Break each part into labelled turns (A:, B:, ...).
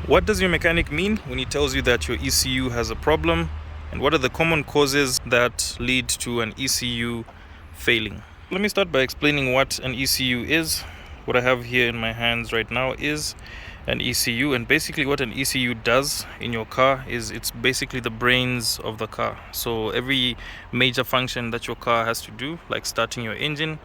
A: What does your mechanic mean when he tells you that your ECU has a problem? And what are the common causes that lead to an ECU failing? Let me start by explaining what an ECU is. What I have here in my hands right now is an ECU, and basically what an ECU does in your car is it's basically the brains of the car. So every major function that your car has to do, like starting your engine,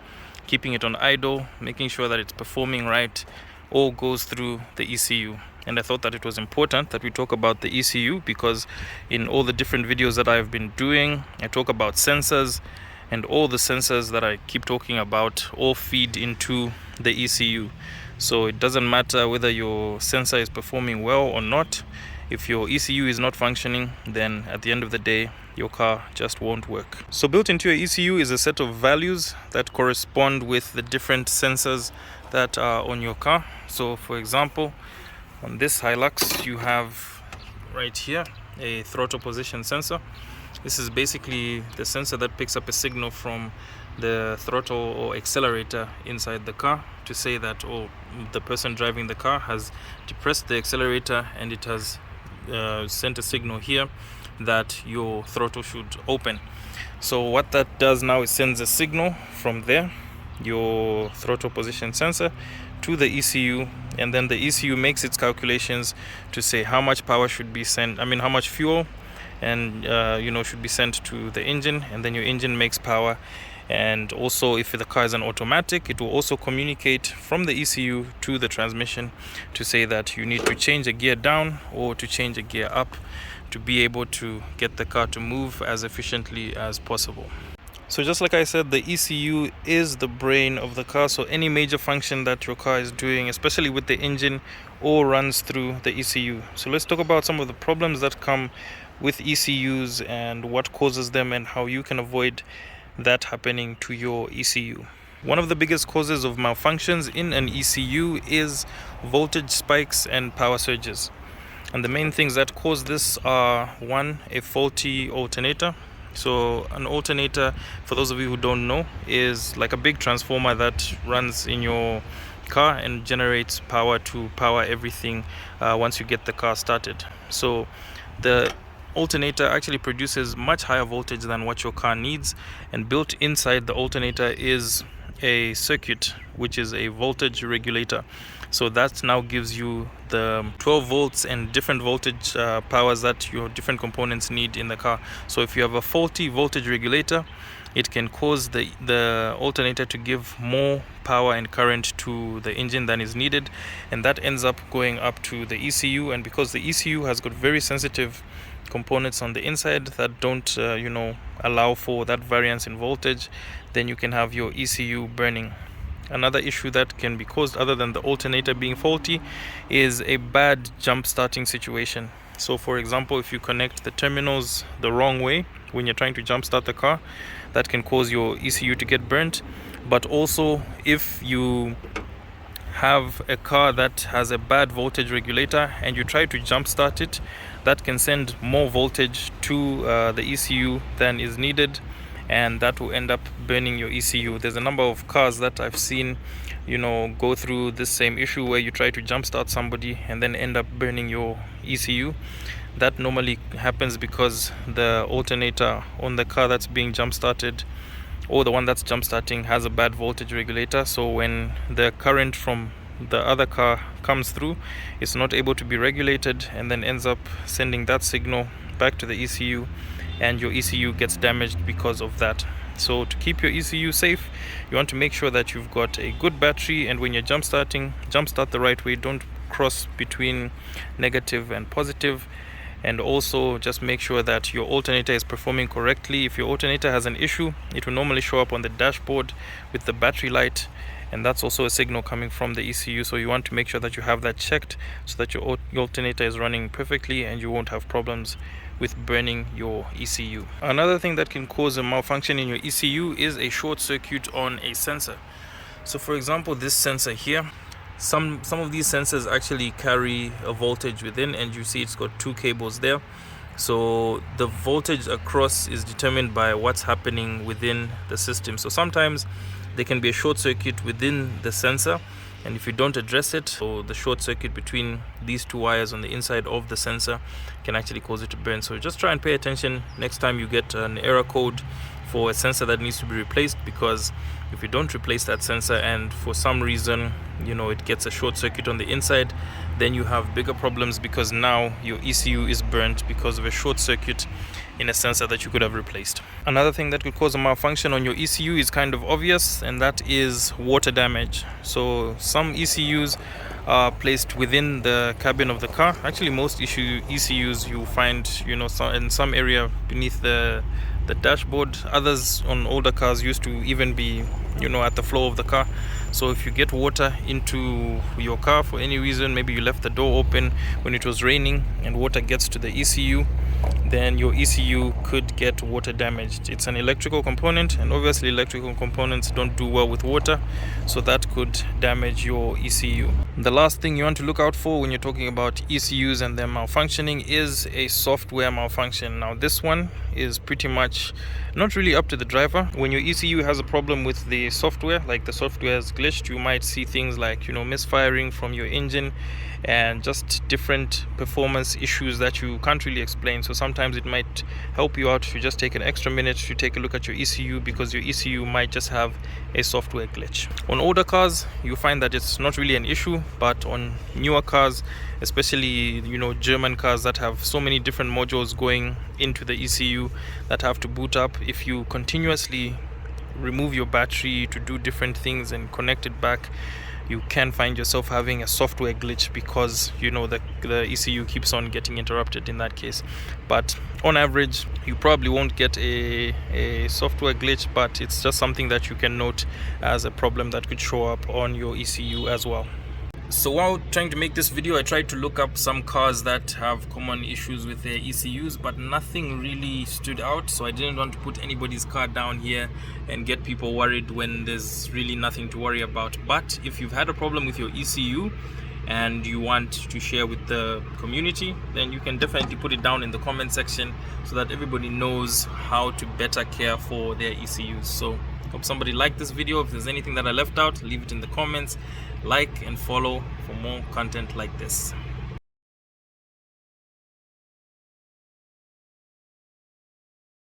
A: keeping it on idle, making sure that it's performing right, all goes through the ECU. And I thought that it was important that we talk about the ECU because in all the different videos that I've been doing, I talk about sensors, and all the sensors that I keep talking about all feed into the ECU. So it doesn't matter whether your sensor is performing well or not. If your ECU is not functioning, then at the end of the day, your car just won't work. So built into your ECU is a set of values that correspond with the different sensors that are on your car. So for example, on this Hilux, you have right here a throttle position sensor. This is basically the sensor that picks up a signal from the throttle or accelerator inside the car to say that the person driving the car has depressed the accelerator and it has sent a signal here that your throttle should open. So what that does now is sends a signal from there, your throttle position sensor, to the ECU, and then the ECU makes its calculations to say how much power should be sent, how much fuel and should be sent to the engine, and then your engine makes power. And also, if the car is an automatic, it will also communicate from the ECU to the transmission to say that you need to change a gear down or to change a gear up to be able to get the car to move as efficiently as possible. So just like I said, the ECU is the brain of the car. So any major function that your car is doing, especially with the engine, all runs through the ECU. So let's talk about some of the problems that come with ECUs and what causes them and how you can avoid that happening to your ECU. One of the biggest causes of malfunctions in an ECU is voltage spikes and power surges. And the main things that cause this are, one, a faulty alternator. So an alternator, for those of you who don't know, is like a big transformer that runs in your car and generates power to power everything once you get the car started. So the alternator actually produces much higher voltage than what your car needs, and built inside the alternator is a circuit which is a voltage regulator. So that now gives you the 12 volts and different voltage powers that your different components need in the car. So if you have a faulty voltage regulator, it can cause the alternator to give more power and current to the engine than is needed, and that ends up going up to the ECU. And because the ECU has got very sensitive components on the inside that don't allow for that variance in voltage, then you can have your ECU burning. Another issue that can be caused, other than the alternator being faulty, is a bad jump starting situation. So for example, if you connect the terminals the wrong way when you're trying to jump start the car, that can cause your ECU to get burnt. But also, if you have a car that has a bad voltage regulator and you try to jump start it, that can send more voltage to the ECU than is needed, and that will end up burning your ECU. There's a number of cars that I've seen go through this same issue where you try to jump start somebody and then end up burning your ECU. That normally happens because the alternator on the car that's being jump started, or the one that's jump starting, has a bad voltage regulator. So when the current from the other car comes through, it's not able to be regulated and then ends up sending that signal back to the ECU, and your ECU gets damaged because of that. So to keep your ECU safe, you want to make sure that you've got a good battery, and when you're jump start the right way. Don't cross between negative and positive. And also just make sure that your alternator is performing correctly. If your alternator has an issue, it will normally show up on the dashboard with the battery light, and that's also a signal coming from the ECU. So you want to make sure that you have that checked so that your alternator is running perfectly and you won't have problems with burning your ECU. Another thing that can cause a malfunction in your ECU is a short circuit on a sensor. So for example, this sensor here, some of these sensors actually carry a voltage within, and you see it's got two cables there. So the voltage across is determined by what's happening within the system. So sometimes there can be a short circuit within the sensor, and if you don't address it, so the short circuit between these two wires on the inside of the sensor can actually cause it to burn. So just try and pay attention next time you get an error code for a sensor that needs to be replaced, because if you don't replace that sensor and for some reason it gets a short circuit on the inside, then you have bigger problems, because now your ECU is burnt because of a short circuit in a sensor that you could have replaced. Another thing that could cause a malfunction on your ECU is kind of obvious, and that is water damage. So some ECUs are placed within the cabin of the car. Actually, most ECUs you find in some area beneath the dashboard. Others on older cars used to even be at the floor of the car. So if you get water into your car for any reason, maybe you left the door open when it was raining and water gets to the ECU, then your ECU could get water damaged. It's an electrical component, and obviously electrical components don't do well with water, so that could damage your ECU. The last thing you want to look out for when you're talking about ECUs and their malfunctioning is a software malfunction. Now this one is pretty much not really up to the driver. When your ECU has a problem with the software, like the software is glitched, you might see things like misfiring from your engine and just different performance issues that you can't really explain. So sometimes it might help you out if you just take an extra minute to take a look at your ECU, because your ECU might just have a software glitch. On older cars, you find that it's not really an issue, but on newer cars, especially German cars that have so many different modules going into the ECU that have to boot up, if you continuously remove your battery to do different things and connect it back, you can find yourself having a software glitch, because the ECU keeps on getting interrupted in that case. But on average, you probably won't get a software glitch, but it's just something that you can note as a problem that could show up on your ECU as well. So while trying to make this video, I tried to look up some cars that have common issues with their ECUs, but nothing really stood out. So I didn't want to put anybody's car down here and get people worried when there's really nothing to worry about. But if you've had a problem with your ECU and you want to share with the community, then you can definitely put it down in the comment section so that everybody knows how to better care for their ECUs. So hope somebody liked this video. If there's anything that I left out, leave it in the comments. Like and follow for more content like this.